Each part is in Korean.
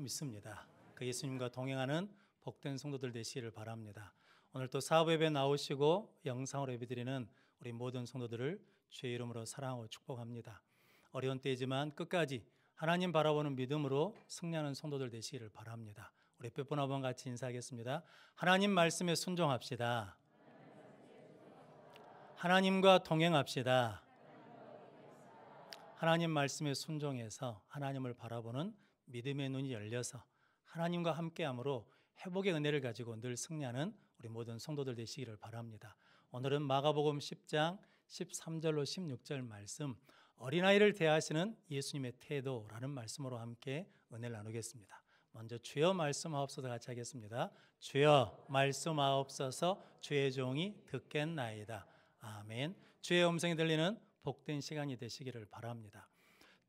믿습니다. 그 예수님과 동행하는 복된 성도들 되시기를 바랍니다. 오늘 또 사업 예배 나오시고 영상으로 예배드리는 우리 모든 성도들을 주의 이름으로 사랑하고 축복합니다. 어려운 때이지만 끝까지 하나님 바라보는 믿음으로 승리하는 성도들 되시기를 바랍니다. 우리 몇 번 한번 같이 인사하겠습니다. 하나님 말씀에 순종합시다. 하나님과 동행합시다. 하나님 말씀에 순종해서 하나님을 바라보는 믿음의 눈이 열려서 하나님과 함께함으로 회복의 은혜를 가지고 늘 승리하는 우리 모든 성도들 되시기를 바랍니다. 오늘은 마가복음 10장 13절로 16절 말씀, 어린아이를 대하시는 예수님의 태도라는 말씀으로 함께 은혜를 나누겠습니다. 먼저 주여 말씀하옵소서 같이 하겠습니다. 주여 말씀하옵소서, 주의 종이 듣겠나이다. 아멘. 주의 음성이 들리는 복된 시간이 되시기를 바랍니다.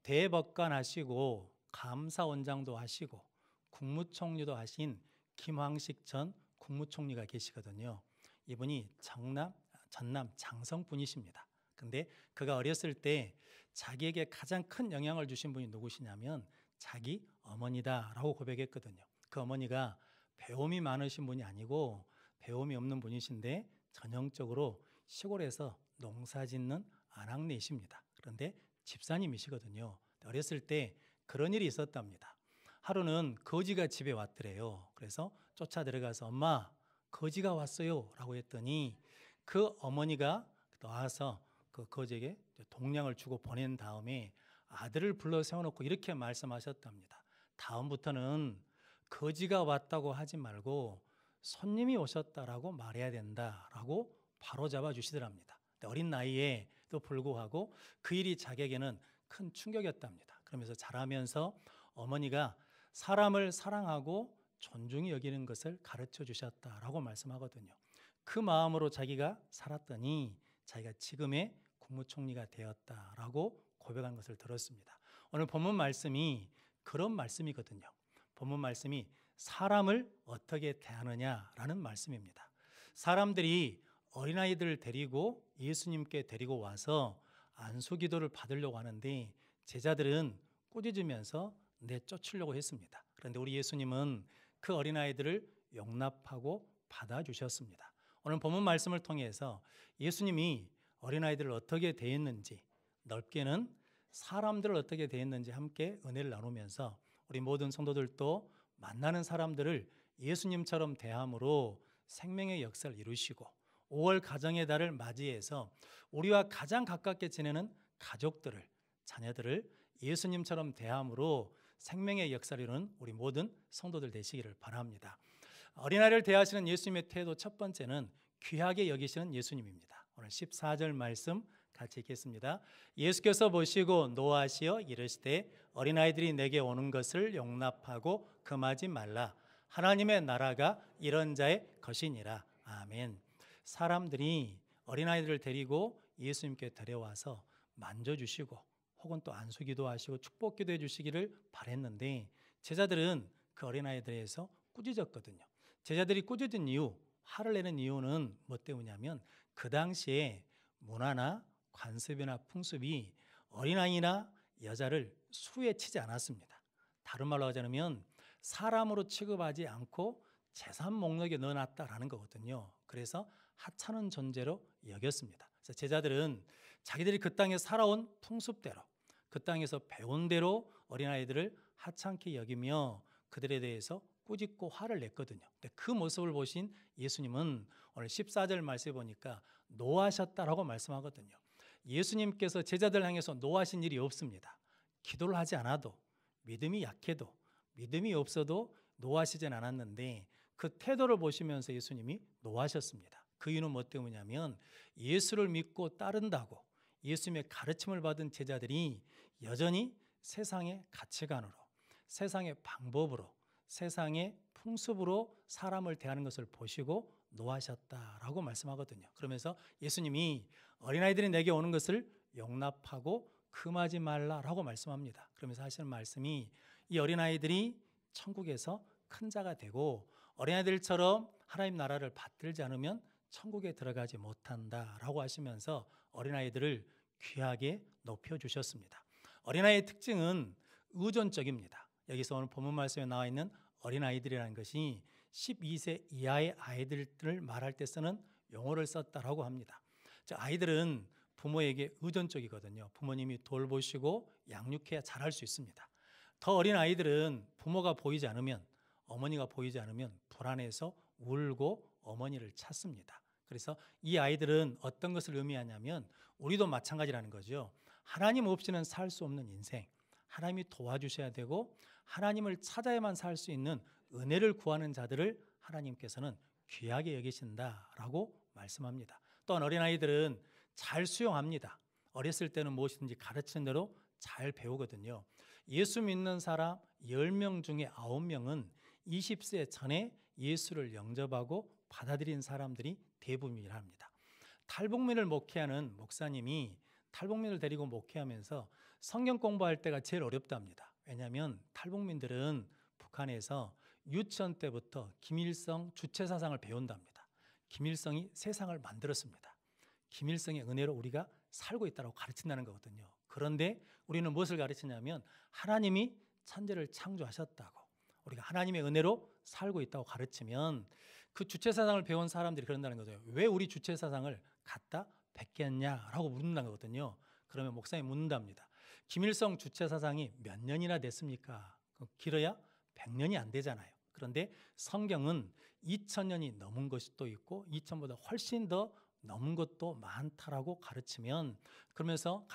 대법관 하시고 감사원장도 하시고 국무총리도 하신 김황식 전 국무총리가 계시거든요. 이분이 전남 장성 분이십니다. 근데 그가 어렸을 때 자기에게 가장 큰 영향을 주신 분이 누구시냐면 자기 어머니다라고 고백했거든요. 그 어머니가 배움이 많으신 분이 아니고 배움이 없는 분이신데 전형적으로 시골에서 농사 짓는 아낙네이십니다. 그런데 집사님이시거든요. 어렸을 때 그런 일이 있었답니다. 하루는 거지가 집에 왔더래요. 그래서 쫓아 들어가서 엄마, 거지가 왔어요 라고 했더니 그 어머니가 나와서 그 거지에게 동량을 주고 보낸 다음에 아들을 불러 세워놓고 이렇게 말씀하셨답니다. 다음부터는 거지가 왔다고 하지 말고 손님이 오셨다라고 말해야 된다라고 바로 잡아주시더랍니다. 어린 나이에도 불구하고 그 일이 자기에게는 큰 충격이었답니다. 그러면서 자라면서 어머니가 사람을 사랑하고 존중히 여기는 것을 가르쳐 주셨다라고 말씀하거든요. 그 마음으로 자기가 살았더니 자기가 지금의 국무총리가 되었다라고 고백한 것을 들었습니다. 오늘 본문 말씀이 그런 말씀이거든요. 본문 말씀이 사람을 어떻게 대하느냐라는 말씀입니다. 사람들이 어린아이들을 데리고 예수님께 데리고 와서 안수기도를 받으려고 하는데 제자들은 꾸짖으면서 내쫓으려고 했습니다. 그런데 우리 예수님은 그 어린아이들을 용납하고 받아주셨습니다. 오늘 본문 말씀을 통해서 예수님이 어린아이들을 어떻게 대했는지, 넓게는 사람들을 어떻게 대했는지 함께 은혜를 나누면서 우리 모든 성도들도 만나는 사람들을 예수님처럼 대함으로 생명의 역사를 이루시고 5월 가정의 달을 맞이해서 우리와 가장 가깝게 지내는 가족들을, 자녀들을 예수님처럼 대함으로 생명의 역사를 이루는 우리 모든 성도들 되시기를 바랍니다. 어린아이를 대하시는 예수님의 태도 첫 번째는 귀하게 여기시는 예수님입니다. 오늘 14절 말씀 같이 읽겠습니다. 예수께서 보시고 노하시어 이르시되 어린아이들이 내게 오는 것을 용납하고 금하지 말라. 하나님의 나라가 이런 자의 것이니라. 아멘. 사람들이 어린아이들을 데리고 예수님께 데려와서 만져주시고 혹은 또 안수기도 하시고 축복기도 해주시기를 바랬는데 제자들은 그 어린아이들에서 꾸짖었거든요. 제자들이 꾸짖은 이유, 화를 내는 이유는 뭐 때문이냐면 그 당시에 문화나 관습이나 풍습이 어린아이나 여자를 수에 치지 않았습니다. 다른 말로 하자면 사람으로 취급하지 않고 재산 목록에 넣어놨다라는 거거든요. 그래서 하찮은 존재로 여겼습니다. 그래서 제자들은 자기들이 그 땅에 살아온 풍습대로 그 땅에서 배운 대로 어린아이들을 하찮게 여기며 그들에 대해서 꾸짖고 화를 냈거든요. 근데 그 모습을 보신 예수님은 오늘 14절 말씀에 보니까 노하셨다라고 말씀하거든요. 예수님께서 제자들 향해서 노하신 일이 없습니다. 기도를 하지 않아도, 믿음이 약해도, 믿음이 없어도 노하시진 않았는데 그 태도를 보시면서 예수님이 노하셨습니다. 그 이유는 뭐 때문이냐면 예수를 믿고 따른다고 예수님의 가르침을 받은 제자들이 여전히 세상의 가치관으로, 세상의 방법으로, 세상의 풍습으로 사람을 대하는 것을 보시고 노하셨다라고 말씀하거든요. 그러면서 예수님이 어린아이들이 내게 오는 것을 용납하고 금하지 말라라고 말씀합니다. 그러면서 하시는 말씀이 이 어린아이들이 천국에서 큰 자가 되고 어린아이들처럼 하나님 나라를 받들지 않으면 천국에 들어가지 못한다라고 하시면서 어린아이들을 귀하게 높여주셨습니다. 어린아이의 특징은 의존적입니다. 여기서 오늘 본문 말씀에 나와 있는 어린아이들이라는 것이 12세 이하의 아이들을 말할 때 쓰는 용어를 썼다라고 합니다. 자, 아이들은 부모에게 의존적이거든요. 부모님이 돌보시고 양육해야 자랄 수 있습니다. 더 어린 아이들은 부모가 보이지 않으면, 어머니가 보이지 않으면 불안해서 울고 어머니를 찾습니다. 그래서 이 아이들은 어떤 것을 의미하냐면 우리도 마찬가지라는 거죠. 하나님 없이는 살 수 없는 인생, 하나님이 도와주셔야 되고 하나님을 찾아야만 살 수 있는 은혜를 구하는 자들을 하나님께서는 귀하게 여기신다라고 말씀합니다. 또한 어린아이들은 잘 수용합니다. 어렸을 때는 무엇이든지 가르치는 대로 잘 배우거든요. 예수 믿는 사람 10명 중에 9명은 20세 전에 예수를 영접하고 받아들인 사람들이 대부분이라 합니다. 탈북민을 목회하는 목사님이 탈북민을 데리고 목회하면서 성경 공부할 때가 제일 어렵답니다. 왜냐하면 탈북민들은 북한에서 유치원 때부터 김일성 주체사상을 배운답니다. 김일성이 세상을 만들었습니다. 김일성의 은혜로 우리가 살고 있다고 가르친다는 거거든요. 그런데 우리는 무엇을 가르치냐면 하나님이 천지를 창조하셨다고, 우리가 하나님의 은혜로 살고 있다고 가르치면 그 주체사상을 배운 사람들이 그런다는 거죠. 왜 우리 주체사상을 갖다 뱉겠냐라고 묻는다는 거거든요. 그러면 목사님이 묻는답니다. 김일성 주체사상이 몇 년이나 됐습니까? 길어야 100년이 안 되잖아요. 그런데 성경은 2000년이 넘은 것이 또 있고 2000보다 훨씬 더 넘은 것도 많다라고 가르치면서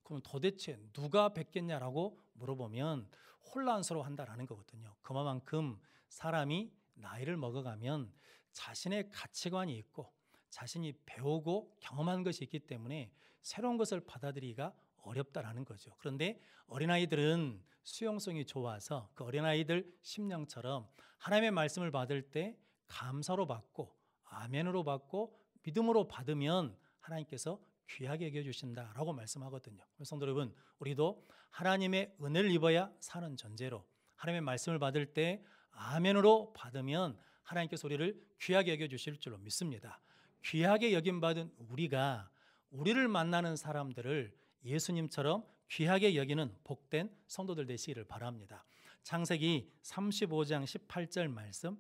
그럼 도대체 누가 뵙겠냐라고 물어보면 혼란스러워한다라는 거거든요. 그만큼 사람이 나이를 먹어가면 자신의 가치관이 있고 자신이 배우고 경험한 것이 있기 때문에 새로운 것을 받아들이기가 어렵다라는 거죠. 그런데 어린아이들은 수용성이 좋아서 그 어린아이들 심령처럼 하나님의 말씀을 받을 때 감사로 받고 아멘으로 받고 믿음으로 받으면 하나님께서 귀하게 여겨주신다라고 말씀하거든요. 성도 여러분, 우리도 하나님의 은혜를 입어야 사는 존재로 하나님의 말씀을 받을 때 아멘으로 받으면 하나님께서 우리를 귀하게 여겨주실 줄로 믿습니다. 귀하게 여김받은 우리가 우리를 만나는 사람들을 예수님처럼 귀하게 여기는 복된 성도들 되시기를 바랍니다. 창세기 35장 18절 말씀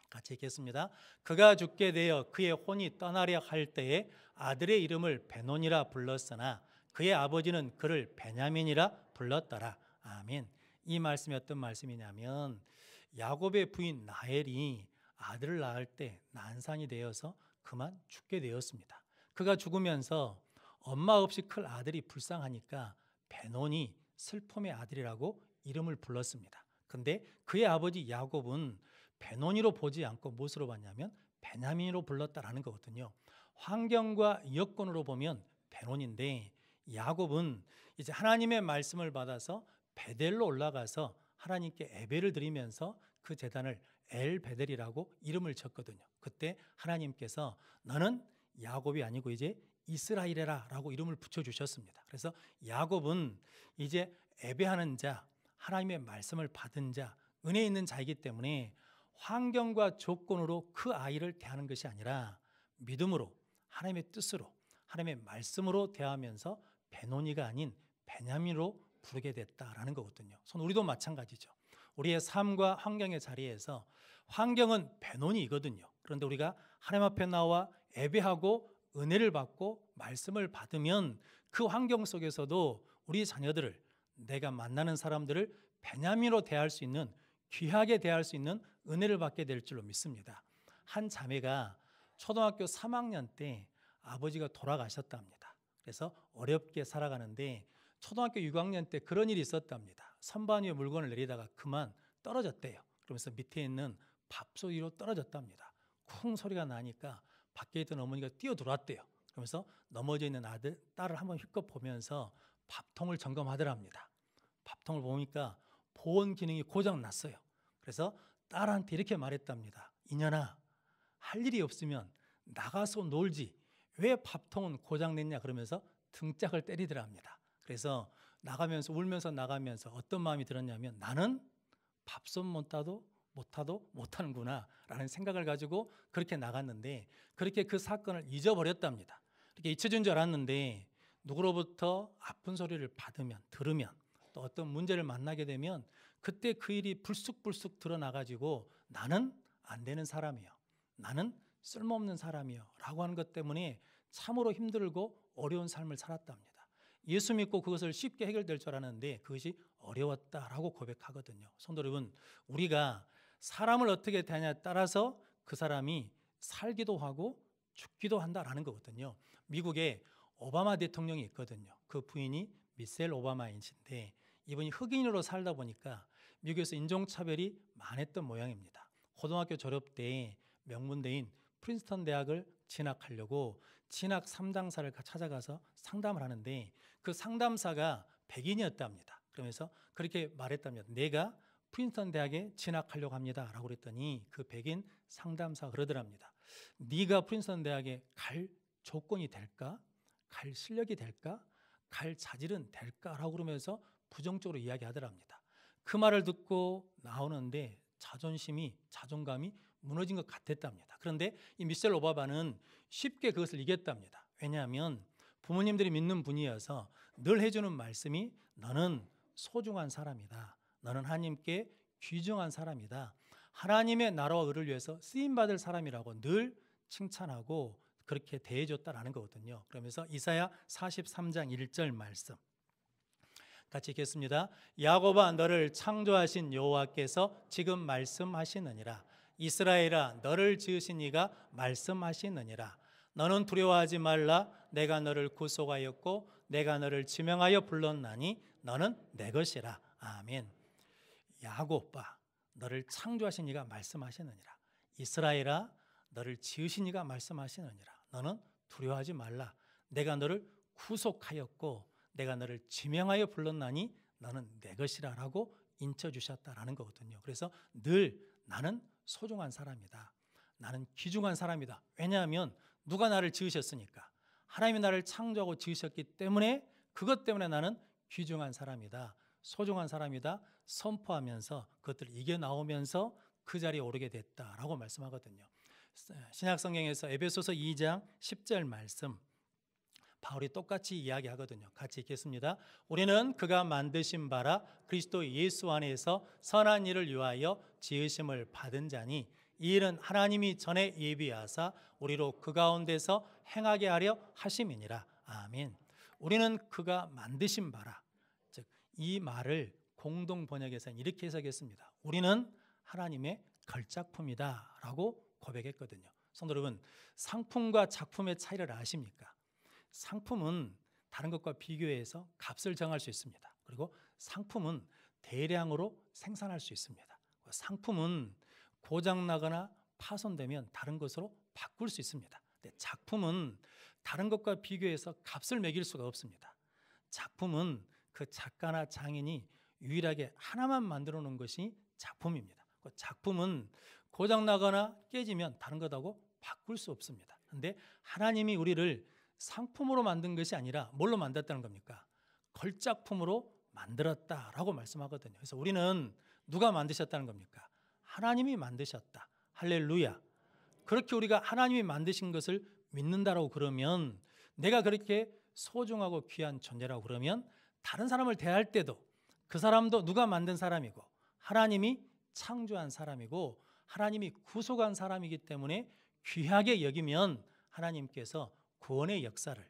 같이 읽겠습니다. 그가 죽게 되어 그의 혼이 떠나려 할 때에 아들의 이름을 베논이라 불렀으나 그의 아버지는 그를 베냐민이라 불렀더라. 아멘. 이 말씀이 어떤 말씀이냐면 야곱의 부인 라헬이 아들을 낳을 때 난산이 되어서 그만 죽게 되었습니다. 그가 죽으면서 엄마 없이 클 아들이 불쌍하니까 베논이 슬픔의 아들이라고 이름을 불렀습니다. 근데 그의 아버지 야곱은 베논이로 보지 않고 무엇으로 봤냐면 베냐민으로 불렀다라는 거거든요. 환경과 여건으로 보면 베논인데 야곱은 이제 하나님의 말씀을 받아서 베델로 올라가서 하나님께 예배를 드리면서 그 제단을 엘베델이라고 이름을 졌거든요. 그때 하나님께서 너는 야곱이 아니고 이제 이스라엘이라고 이름을 붙여주셨습니다. 그래서 야곱은 이제 예배하는 자, 하나님의 말씀을 받은 자, 은혜 있는 자이기 때문에 환경과 조건으로 그 아이를 대하는 것이 아니라 믿음으로 하나님의 뜻으로 하나님의 말씀으로 대하면서 베논이가 아닌 베냐민으로 부르게 됐다라는 거거든요. 우리도 마찬가지죠. 우리의 삶과 환경의 자리에서 환경은 베논이거든요. 그런데 우리가 하나님 앞에 나와 예배하고 은혜를 받고 말씀을 받으면 그 환경 속에서도 우리 자녀들을, 내가 만나는 사람들을 베냐민으로 대할 수 있는, 귀하게 대할 수 있는 은혜를 받게 될 줄로 믿습니다. 한 자매가 초등학교 3학년 때 아버지가 돌아가셨답니다. 그래서 어렵게 살아가는데 초등학교 6학년 때 그런 일이 있었답니다. 선반 위에 물건을 내리다가 그만 떨어졌대요. 그러면서 밑에 있는 밥솥 위로 떨어졌답니다. 쿵 소리가 나니까 밖에 있던 어머니가 뛰어들어왔대요. 그러면서 넘어져 있는 딸을 한번 휘껏 보면서 밥통을 점검하더랍니다. 밥통을 보니까 보온 기능이 고장 났어요. 그래서 딸한테 이렇게 말했답니다. 이년아, 할 일이 없으면 나가서 놀지 왜 밥통은 고장 냈냐 그러면서 등짝을 때리더랍니다. 그래서 나가면서 울면서 나가면서 어떤 마음이 들었냐면 나는 밥솥 못타도 못하는구나 라는 생각을 가지고 그렇게 나갔는데 그렇게 그 사건을 잊어버렸답니다. 이렇게 잊혀진 줄 알았는데 누구로부터 아픈 소리를 들으면 또 어떤 문제를 만나게 되면 그때 그 일이 불쑥불쑥 드러나가지고 나는 안 되는 사람이요, 나는 쓸모없는 사람이요 라고 하는 것 때문에 참으로 힘들고 어려운 삶을 살았답니다. 예수 믿고 그것을 쉽게 해결될 줄 알았는데 그것이 어려웠다라고 고백하거든요. 성도 여러분, 우리가 사람을 어떻게 대하냐에 따라서 그 사람이 살기도 하고 죽기도 한다라는 거거든요. 미국에 오바마 대통령이 있거든요. 그 부인이 미셀 오바마이신데 이분이 흑인으로 살다 보니까 미국에서 인종차별이 많았던 모양입니다. 고등학교 졸업 때 명문대인 프린스턴 대학을 진학하려고 진학 상담사를 찾아가서 상담을 하는데 그 상담사가 백인이었답니다. 그러면서 그렇게 말했답니다. 내가 프린스턴 대학에 진학하려고 합니다 라고 그랬더니 그 백인 상담사가 그러더랍니다. 네가 프린스턴 대학에 갈 조건이 될까? 갈 실력이 될까? 갈 자질은 될까? 라고 그러면서 부정적으로 이야기하더랍니다. 그 말을 듣고 나오는데 자존감이 무너진 것 같았답니다. 그런데 이 미셀 오바마는 쉽게 그것을 이겼답니다. 왜냐하면 부모님들이 믿는 분이어서 늘 해주는 말씀이 너는 소중한 사람이다, 너는 하나님께 귀중한 사람이다, 하나님의 나라와 의를 위해서 쓰임받을 사람이라고 늘 칭찬하고 그렇게 대해줬다라는 거거든요. 그러면서 이사야 43장 1절 말씀 같이 읽겠습니다. 야곱아, 너를 창조하신 여호와께서 지금 말씀하시느니라. 이스라엘아, 너를 지으신 이가 말씀하시느니라. 너는 두려워하지 말라. 내가 너를 구속하였고 내가 너를 지명하여 불렀나니 너는 내 것이라. 아멘. 야곱아, 너를 창조하신 이가 말씀하시느니라. 이스라엘아, 너를 지으신 이가 말씀하시느니라. 너는 두려워하지 말라. 내가 너를 구속하였고 내가 너를 지명하여 불렀나니 너는 내 것이라 라고 인쳐주셨다라는 거거든요. 그래서 늘 나는 소중한 사람이다, 나는 귀중한 사람이다. 왜냐하면 누가 나를 지으셨으니까, 하나님이 나를 창조하고 지으셨기 때문에 그것 때문에 나는 귀중한 사람이다, 소중한 사람이다 선포하면서 그것들을 이겨나오면서 그 자리에 오르게 됐다라고 말씀하거든요. 신약성경에서 에베소서 2장 10절 말씀 바울이 똑같이 이야기하거든요. 같이 읽겠습니다. 우리는 그가 만드신 바라 그리스도 예수 안에서 선한 일을 위하여 지으심을 받은 자니 이 일은 하나님이 전에 예비하사 우리로 그 가운데서 행하게 하려 하심이니라. 아멘. 우리는 그가 만드신 바라, 즉 이 말을 공동 번역에서는 이렇게 해석했습니다. 우리는 하나님의 걸작품이다 라고 고백했거든요. 성도 여러분, 상품과 작품의 차이를 아십니까? 상품은 다른 것과 비교해서 값을 정할 수 있습니다. 그리고 상품은 대량으로 생산할 수 있습니다. 상품은 고장나거나 파손되면 다른 것으로 바꿀 수 있습니다. 근데 작품은 다른 것과 비교해서 값을 매길 수가 없습니다. 작품은 그 작가나 장인이 유일하게 하나만 만들어 놓은 것이 작품입니다. 작품은 고장나거나 깨지면 다른 것하고 바꿀 수 없습니다. 그런데 하나님이 우리를 상품으로 만든 것이 아니라 뭘로 만들었다는 겁니까? 걸작품으로 만들었다라고 말씀하거든요. 그래서 우리는 누가 만드셨다는 겁니까? 하나님이 만드셨다. 할렐루야. 그렇게 우리가 하나님이 만드신 것을 믿는다라고 그러면, 내가 그렇게 소중하고 귀한 존재라고 그러면 다른 사람을 대할 때도 그 사람도 누가 만든 사람이고 하나님이 창조한 사람이고 하나님이 구속한 사람이기 때문에 귀하게 여기면 하나님께서 구원의 역사를,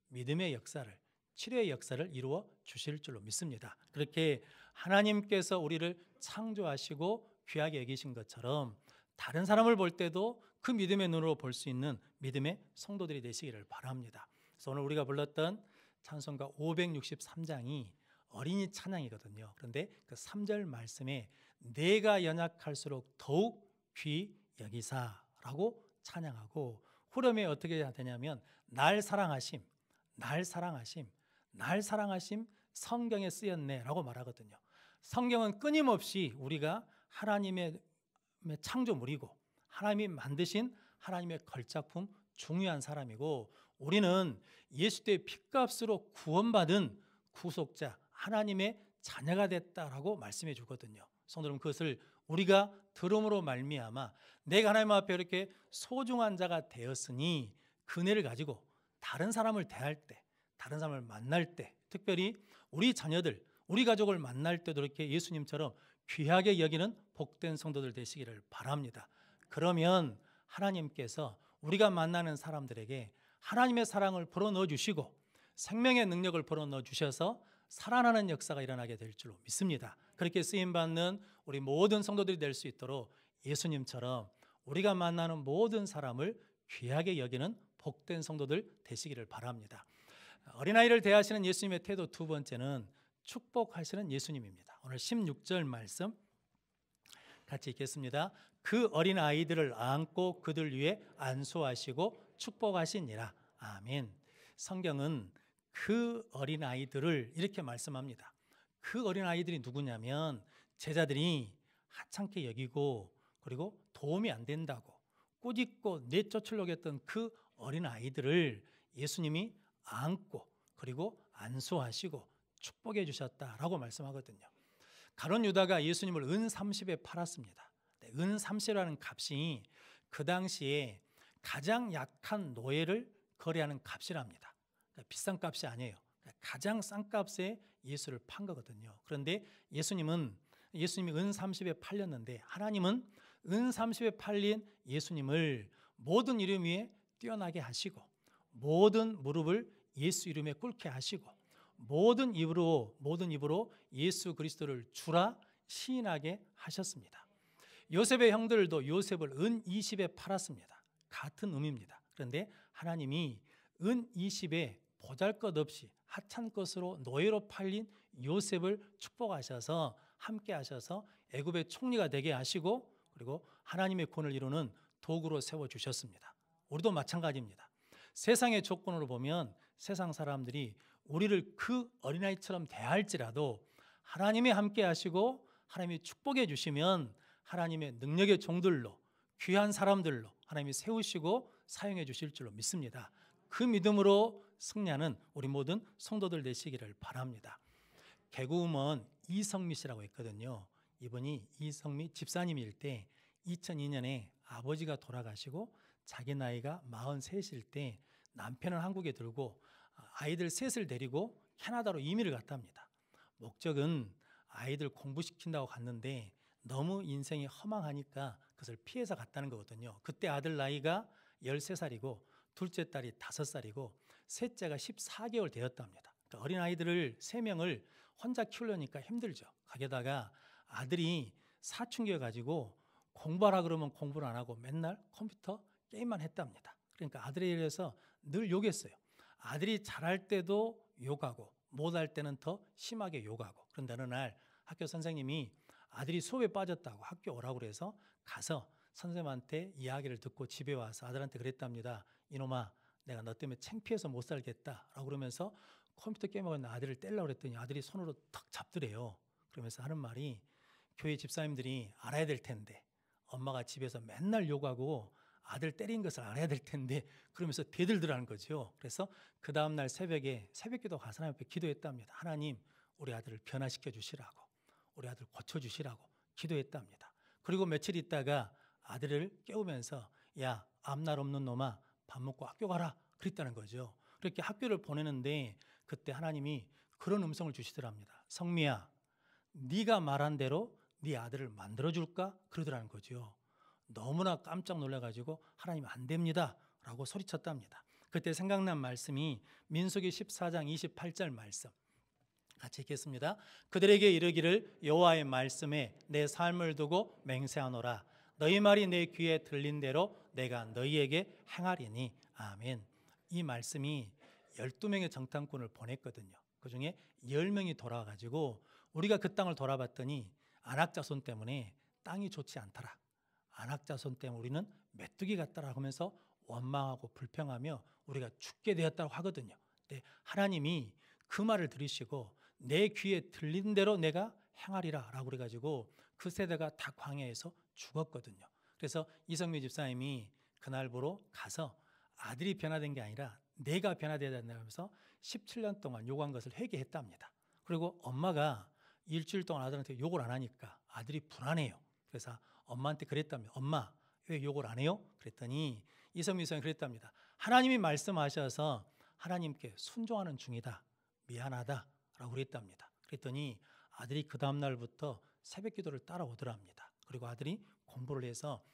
믿음의 역사를, 치료의 역사를 이루어 주실 줄로 믿습니다. 그렇게 하나님께서 우리를 창조하시고 귀하게 여기신 것처럼 다른 사람을 볼 때도 그 믿음의 눈으로 볼 수 있는 믿음의 성도들이 되시기를 바랍니다. 그래서 오늘 우리가 불렀던 찬송가 563장이 어린이 찬양이거든요. 그런데 그 3절 말씀에 내가 연약할수록 더욱 귀 여기사라고 찬양하고, 후렴에 어떻게 해야 되냐면 날 사랑하심, 날 사랑하심, 날 사랑하심 성경에 쓰였네 라고 말하거든요. 성경은 끊임없이 우리가 하나님의 창조물이고 하나님이 만드신 하나님의 걸작품, 중요한 사람이고, 우리는 예수의 핏값으로 구원받은 구속자, 하나님의 자녀가 됐다라고 말씀해 주거든요. 성도 여러분, 그것을 우리가 들음으로 말미암아 내가 하나님 앞에 이렇게 소중한 자가 되었으니 그 은혜를 가지고 다른 사람을 대할 때, 다른 사람을 만날 때, 특별히 우리 자녀들, 우리 가족을 만날 때도 이렇게 예수님처럼 귀하게 여기는 복된 성도들 되시기를 바랍니다. 그러면 하나님께서 우리가 만나는 사람들에게 하나님의 사랑을 불어넣어 주시고 생명의 능력을 불어넣어 주셔서 살아나는 역사가 일어나게 될 줄로 믿습니다. 그렇게 쓰임받는 우리 모든 성도들이 될 수 있도록 예수님처럼 우리가 만나는 모든 사람을 귀하게 여기는 복된 성도들 되시기를 바랍니다. 어린아이를 대하시는 예수님의 태도 두 번째는 축복하시는 예수님입니다. 오늘 16절 말씀 같이 읽겠습니다. 그 어린아이들을 안고 그들 위에 안수하시고 축복하시니라. 아멘. 성경은 그 어린아이들을 이렇게 말씀합니다. 그 어린아이들이 누구냐면 제자들이 하찮게 여기고 그리고 도움이 안 된다고 꾸짖고 내쫓으려고 했던 그 어린아이들을 예수님이 안고 그리고 안수하시고 축복해 주셨다라고 말씀하거든요. 가룟 유다가 예수님을 은 30에 팔았습니다. 은 30이라는 값이 그 당시에 가장 약한 노예를 거래하는 값이랍니다. 그러니까 비싼 값이 아니에요. 가장 싼 값에 예수를 판 거거든요. 그런데 예수님이 은 30에 팔렸는데 하나님은 은 30에 팔린 예수님을 모든 이름 위에 뛰어나게 하시고 모든 무릎을 예수 이름에 꿇게 하시고 모든 입으로 예수 그리스도를 주라 시인하게 하셨습니다. 요셉의 형들도 요셉을 은 20에 팔았습니다. 같은 의미입니다. 그런데 하나님이 은 20에 보잘것없이 하찮은 것으로 노예로 팔린 요셉을 축복하셔서 함께 하셔서 애굽의 총리가 되게 하시고 그리고 하나님의 권을 이루는 도구로 세워주셨습니다. 우리도 마찬가지입니다. 세상의 조건으로 보면 세상 사람들이 우리를 그 어린아이처럼 대할지라도 하나님이 함께 하시고 하나님이 축복해 주시면 하나님의 능력의 종들로 귀한 사람들로 하나님이 세우시고 사용해 주실 줄로 믿습니다. 그 믿음으로 승리하는 우리 모든 성도들 되시기를 바랍니다. 개그우먼 이성미 씨라고 있거든요. 이분이 이성미 집사님일 때 2002년에 아버지가 돌아가시고 자기 나이가 43일 때 남편을 한국에 들고 아이들 셋을 데리고 캐나다로 이민을 갔답니다. 목적은 아이들 공부시킨다고 갔는데 너무 인생이 허망하니까 그것을 피해서 갔다는 거거든요. 그때 아들 나이가 13살이고 둘째 딸이 5살이고 셋째가 14개월 되었답니다. 그러니까 어린아이들을 3명을 혼자 키우려니까 힘들죠. 거기다가 아들이 사춘기여가지고 공부하라 그러면 공부를 안 하고 맨날 컴퓨터 게임만 했답니다. 그러니까 아들에 대해서 늘 욕했어요. 아들이 잘할 때도 욕하고 못할 때는 더 심하게 욕하고. 그런데 어느 날 학교 선생님이 아들이 수업에 빠졌다고 학교 오라고 그래서 가서 선생님한테 이야기를 듣고 집에 와서 아들한테 그랬답니다. 이놈아, 내가 너 때문에 창피해서 못 살겠다라고 그러면서 컴퓨터 게임하고 있는 아들을 때리려고 그랬더니 아들이 손으로 탁 잡더래요. 그러면서 하는 말이 교회 집사님들이 알아야 될 텐데 엄마가 집에서 맨날 욕하고 아들 때린 것을 알아야 될 텐데 그러면서 대들더라는 거죠. 그래서 그 다음날 새벽에 새벽기도 가서 하나님 앞에 기도했답니다. 하나님, 우리 아들을 변화시켜 주시라고, 우리 아들 고쳐주시라고 기도했답니다. 그리고 며칠 있다가 아들을 깨우면서 야, 앞날 없는 놈아, 밥 먹고 학교 가라 그랬다는 거죠. 그렇게 학교를 보내는데 그때 하나님이 그런 음성을 주시더랍니다. 성미야, 네가 말한 대로 네 아들을 만들어줄까? 그러더라는 거죠. 너무나 깜짝 놀라가지고 하나님 안 됩니다 라고 소리쳤답니다. 그때 생각난 말씀이 민수기 14장 28절 말씀 같이 읽겠습니다. 그들에게 이르기를 여호와의 말씀에 내 삶을 두고 맹세하노라. 너희 말이 내 귀에 들린 대로 내가 너희에게 행하리니. 아멘. 이 말씀이 12명의 정탐꾼을 보냈거든요. 그중에 10명이 돌아와가지고 우리가 그 땅을 돌아봤더니 안악자손 때문에 땅이 좋지 않더라. 안악자손 때문에 우리는 메뚜기 같다라 하면서 원망하고 불평하며 우리가 죽게 되었다고 하거든요. 근데 하나님이 그 말을 들으시고 내 귀에 들린 대로 내가 행하리라 라고 그래가지고 그 세대가 다 광야에서 죽었거든요. 그래서 이성미 집사님이 그날부로 가서 아들이 변화된 게 아니라 내가 변화되어야 된다면서 17년 동안 요구한 것을 회개했답니다. 그리고 엄마가 일주일 동안 아들한테 욕을 안 하니까 아들이 불안해요. 그래서 엄마한테 그랬답니다. 엄마, 왜 욕을 안 해요? 그랬더니 이성미 집사님이 그랬답니다. 하나님이 말씀하셔서 하나님께 순종하는 중이다. 미안하다 라고 그랬답니다. 그랬더니 아들이 그 다음 날부터 새벽 기도를 따라오더랍니다. 그리고 아들이 공부를 해서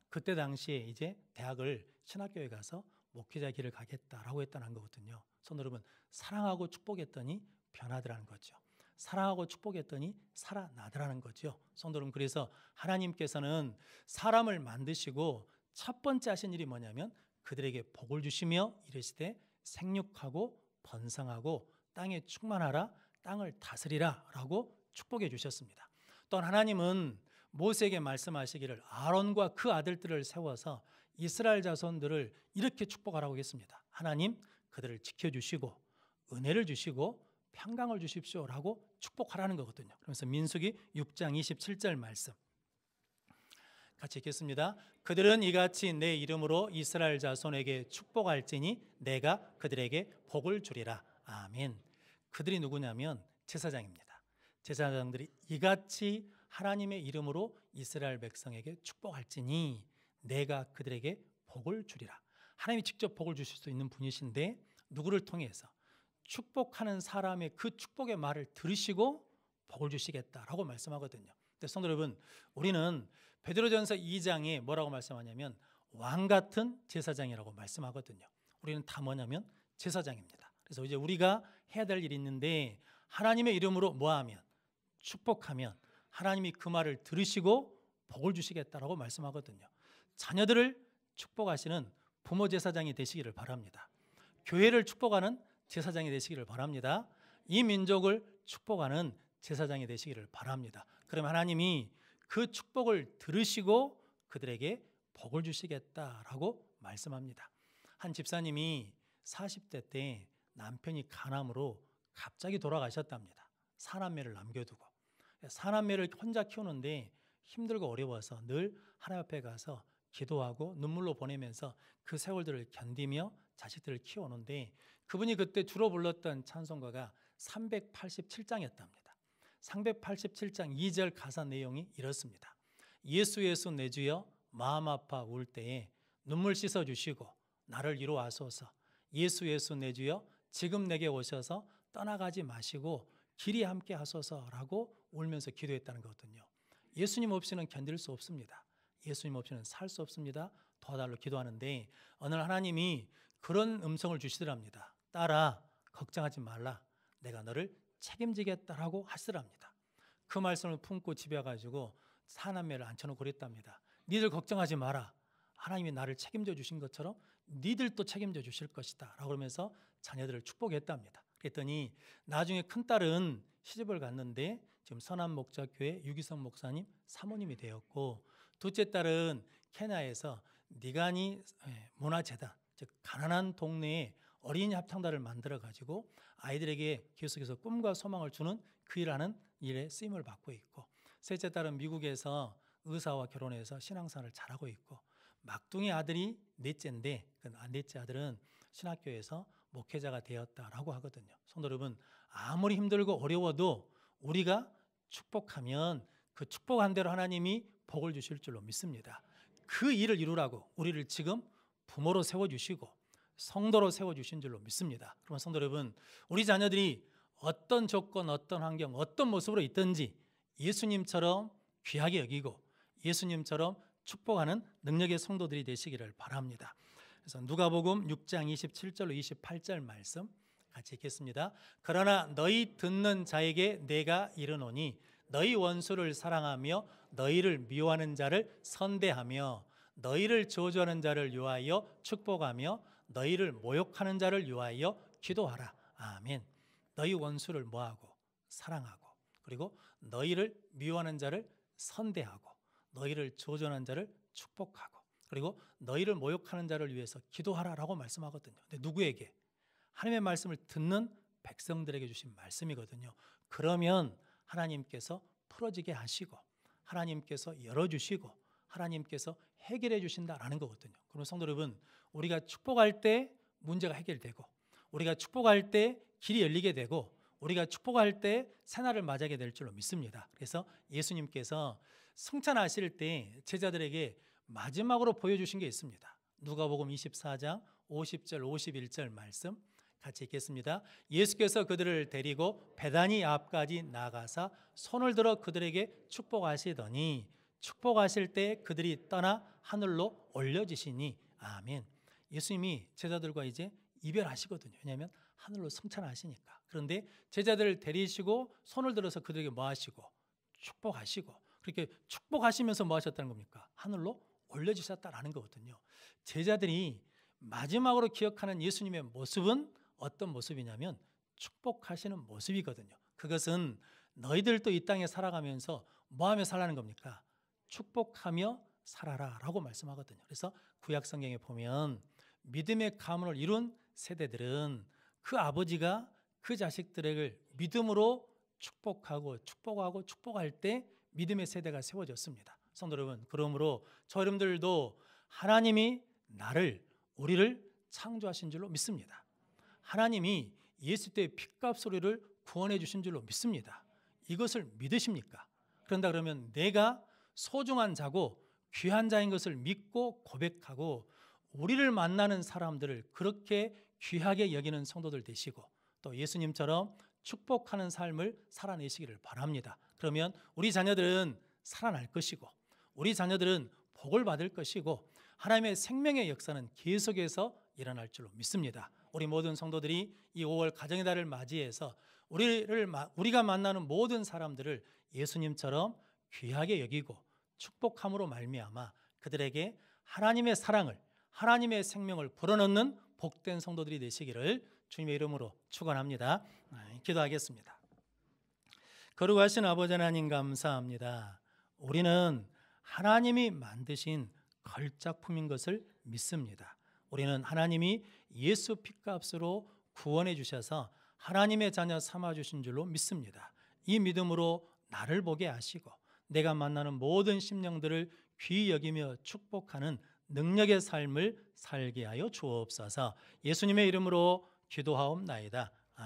그때 당시에 이제 대학을 신학교에 가서 목회자 길을 가겠다라고 했다는 거거든요. 성도 여러분, 사랑하고 축복했더니 변하더라는 거죠. 사랑하고 축복했더니 살아나더라는 거죠. 성도 여러분, 그래서 하나님께서는 사람을 만드시고 첫 번째 하신 일이 뭐냐면 그들에게 복을 주시며 이르시되 생육하고 번성하고 땅에 충만하라, 땅을 다스리라 라고 축복해 주셨습니다. 또한 하나님은 모세에게 말씀하시기를 아론과 그 아들들을 세워서 이스라엘 자손들을 이렇게 축복하라고 했습니다. 하나님, 그들을 지켜주시고 은혜를 주시고 평강을 주십시오라고 축복하라는 거거든요. 그래서 민수기 6장 27절 말씀 같이 읽겠습니다. 그들은 이같이 내 이름으로 이스라엘 자손에게 축복할지니 내가 그들에게 복을 주리라. 아멘. 그들이 누구냐면 제사장입니다. 제사장들이 이같이 하나님의 이름으로 이스라엘 백성에게 축복할지니 내가 그들에게 복을 주리라. 하나님이 직접 복을 주실 수 있는 분이신데 누구를 통해서? 축복하는 사람의 그 축복의 말을 들으시고 복을 주시겠다라고 말씀하거든요. 근데 성도 여러분, 우리는 베드로전서 2장에 뭐라고 말씀하냐면 왕 같은 제사장이라고 말씀하거든요. 우리는 다 뭐냐면 제사장입니다. 그래서 이제 우리가 해야 될 일이 있는데 하나님의 이름으로 뭐하면? 축복하면 하나님이 그 말을 들으시고 복을 주시겠다라고 말씀하거든요. 자녀들을 축복하시는 부모 제사장이 되시기를 바랍니다. 교회를 축복하는 제사장이 되시기를 바랍니다. 이 민족을 축복하는 제사장이 되시기를 바랍니다. 그럼 하나님이 그 축복을 들으시고 그들에게 복을 주시겠다라고 말씀합니다. 한 집사님이 40대 때 남편이 간암으로 갑자기 돌아가셨답니다. 사남매를 남겨두고. 사남매를 혼자 키우는데 힘들고 어려워서 늘 하나님 앞에 가서 기도하고 눈물로 보내면서 그 세월들을 견디며 자식들을 키워오는데 그분이 그때 주로 불렀던 찬송가가 387장이었답니다. 387장 2절 가사 내용이 이렇습니다. 예수 예수 내 주여 마음 아파 울 때에 눈물 씻어주시고 나를 이루하소서. 예수 예수 내 주여 지금 내게 오셔서 떠나가지 마시고 길이 함께 하소서라고 울면서 기도했다는 거거든요. 예수님 없이는 견딜 수 없습니다. 예수님 없이는 살 수 없습니다. 도와달라고 기도하는데 어느 날 하나님이 그런 음성을 주시더랍니다. 딸아, 걱정하지 말라. 내가 너를 책임지겠다라고 하시더랍니다. 그 말씀을 품고 집에 가가지고 사남매를 앉혀놓고 그랬답니다. 니들 걱정하지 마라. 하나님이 나를 책임져 주신 것처럼 니들도 책임져 주실 것이다 라고 그러면서 자녀들을 축복했답니다. 그랬더니 나중에 큰딸은 시집을 갔는데 지금 선한목자교회 유기성 목사님 사모님이 되었고, 둘째 딸은 케냐에서 니가니 문화재단, 즉 가난한 동네에 어린이 합창단을 만들어 가지고 아이들에게 계속해서 꿈과 소망을 주는 그 일하는 일에 쓰임을 받고 있고, 셋째 딸은 미국에서 의사와 결혼해서 신앙생활을 잘하고 있고, 막둥이 아들이 넷째인데 그 넷째 아들은 신학교에서 목회자가 되었다라고 하거든요. 성도 여러분, 아무리 힘들고 어려워도 우리가 축복하면 그 축복한 대로 하나님이 복을 주실 줄로 믿습니다. 그 일을 이루라고 우리를 지금 부모로 세워주시고 성도로 세워주신 줄로 믿습니다. 그러면 성도 여러분, 우리 자녀들이 어떤 조건, 어떤 환경, 어떤 모습으로 있든지 예수님처럼 귀하게 여기고 예수님처럼 축복하는 능력의 성도들이 되시기를 바랍니다. 그래서 누가복음 6장 27절로 28절 말씀 같이 읽겠습니다. 그러나 너희 듣는 자에게 내가 이르노니 너희 원수를 사랑하며 너희를 미워하는 자를 선대하며 너희를 저주하는 자를 위하여 축복하며 너희를 모욕하는 자를 위하여 기도하라. 아멘. 너희 원수를 뭐하고? 사랑하고, 그리고 너희를 미워하는 자를 선대하고 너희를 저주하는 자를 축복하고 그리고 너희를 모욕하는 자를 위해서 기도하라라고 말씀하거든요. 근데 누구에게? 하나님의 말씀을 듣는 백성들에게 주신 말씀이거든요. 그러면 하나님께서 풀어지게 하시고 하나님께서 열어주시고 하나님께서 해결해 주신다라는 거거든요. 그럼 성도 여러분, 우리가 축복할 때 문제가 해결되고 우리가 축복할 때 길이 열리게 되고 우리가 축복할 때 새날을 맞이하게 될 줄로 믿습니다. 그래서 예수님께서 승천하실 때 제자들에게 마지막으로 보여주신 게 있습니다. 누가복음 24장 50절 51절 말씀 같이 읽겠습니다. 예수께서 그들을 데리고 베다니 앞까지 나가사 손을 들어 그들에게 축복하시더니 축복하실 때 그들이 떠나 하늘로 올려지시니 아멘. 예수님이 제자들과 이제 이별하시거든요. 왜냐하면 하늘로 승천하시니까. 그런데 제자들을 데리시고 손을 들어서 그들에게 뭐 하시고 축복하시고 그렇게 축복하시면서 뭐 하셨다는 겁니까? 하늘로 올려주셨다라는 거거든요. 제자들이 마지막으로 기억하는 예수님의 모습은 어떤 모습이냐면 축복하시는 모습이거든요. 그것은 너희들도 이 땅에 살아가면서 뭐 하며 살라는 겁니까? 축복하며 살아라 라고 말씀하거든요. 그래서 구약 성경에 보면 믿음의 가문을 이룬 세대들은 그 아버지가 그 자식들을 믿음으로 축복할 때 믿음의 세대가 세워졌습니다. 성도 여러분, 그러므로 저 여러분들도 하나님이 우리를 창조하신 줄로 믿습니다. 하나님이 예수 때의 핏값으로 우리를 구원해 주신 줄로 믿습니다. 이것을 믿으십니까? 그런다 그러면 내가 소중한 자고 귀한 자인 것을 믿고 고백하고 우리를 만나는 사람들을 그렇게 귀하게 여기는 성도들 되시고 또 예수님처럼 축복하는 삶을 살아내시기를 바랍니다. 그러면 우리 자녀들은 살아날 것이고 우리 자녀들은 복을 받을 것이고 하나님의 생명의 역사는 계속해서 일어날 줄로 믿습니다. 우리 모든 성도들이 이 5월 가정의 달을 맞이해서 우리가 만나는 모든 사람들을 예수님처럼 귀하게 여기고 축복함으로 말미암아 그들에게 하나님의 사랑을 하나님의 생명을 불어넣는 복된 성도들이 되시기를 주님의 이름으로 축원합니다. 기도하겠습니다. 거룩하신 아버지 하나님 감사합니다. 우리는 하나님이 만드신 걸작품인 것을 믿습니다. 우리는 하나님이 예수 핏값으로 구원해 주셔서 하나님의 자녀 삼아 주신 줄로 믿습니다. 이 믿음으로 나를 보게 하시고 내가 만나는 모든 심령들을 귀히 여기며 축복하는 능력의 삶을 살게 하여 주옵소서. 예수님의 이름으로 기도하옵나이다.